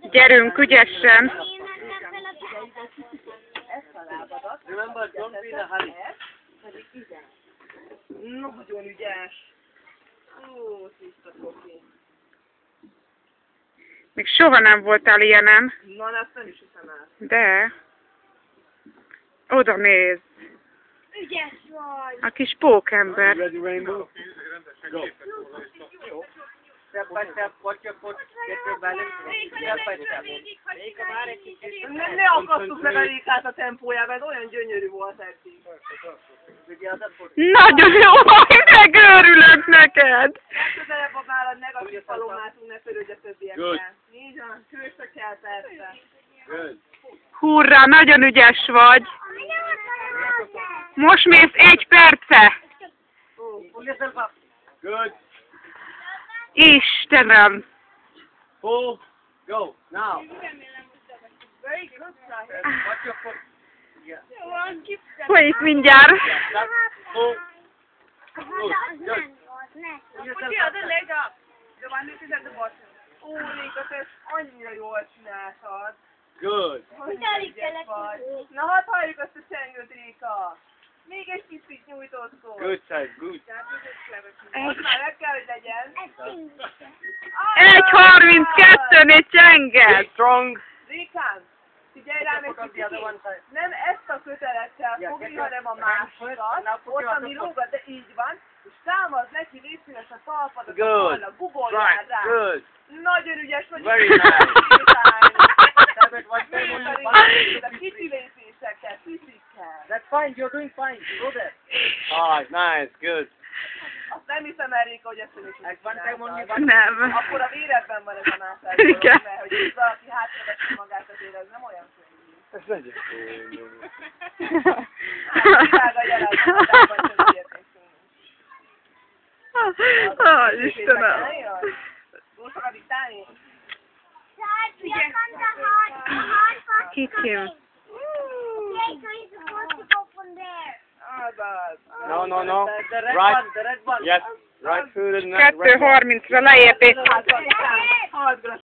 Gyerünk ügyesen! Remember, don't be in a hurry. Nagyon ügyes. Ó, tiszta koki. Még soha nem voltál ilyenem. Na, ezt nem is hiszem el. De. Oda nézz. Ügyes vagy! A kis pókember. Ready, Rainbow? Go. Step by step, watch your foot, get your balance. Step by step. Ne akasztuk meg a Rékát a tempójában, ez olyan gyönyörű volt eddig. Nagyon jó, de örülök neked! Legközelebb a vállad negatív palomátunk, ne törődj a többiekkel. Így van, kőstökkel persze. Hurrá, nagyon ügyes vagy! Most mész 1 perce! Good. Istenem! Pull. Go. Now. Very good, Sahil. Watch your foot. Yeah. Folyik mindjárt! Pull. Good. Put the other leg up. The one which is at the bottom. Ó, Réka, te ezt annyira jól csináltad. Good. Na, hadd halljuk azt a csengőt, Réka. Még egy kicsit nyújtózkod. Good side, good. Most már meg kell, hogy legyen. 1:32-nél csenged! Strong. Rékán, figyelj rám egy kicsit. Nem ezt a kötelet kell fogni, hanem a másikat. Ott, ami rúgad, de így van. És támad neki létszínes a talpadat a falnak. Gugoljál rá. Good. Nagyon ügyes vagy. Very nice. Kicsi lépésekkel, kicsikkel. That's fine, you're doing fine. Go there. Ah, nice, good. Azt nem hiszem el, Réka, hogy ezt nem is csináltad. Nem. Akkor a véredben van ez a mászás. Igen. Mert hogy valaki hátreveszi magát, azért ez nem olyan könnyű. Ez nagyon könnyű. Hát, világ a jelenetben, hogy értékszünk. Ó, Istenem! Túl sokat diktálni? Kicsim. No, no, no. Right. Yes. Right foot and 2:30-ra leépít.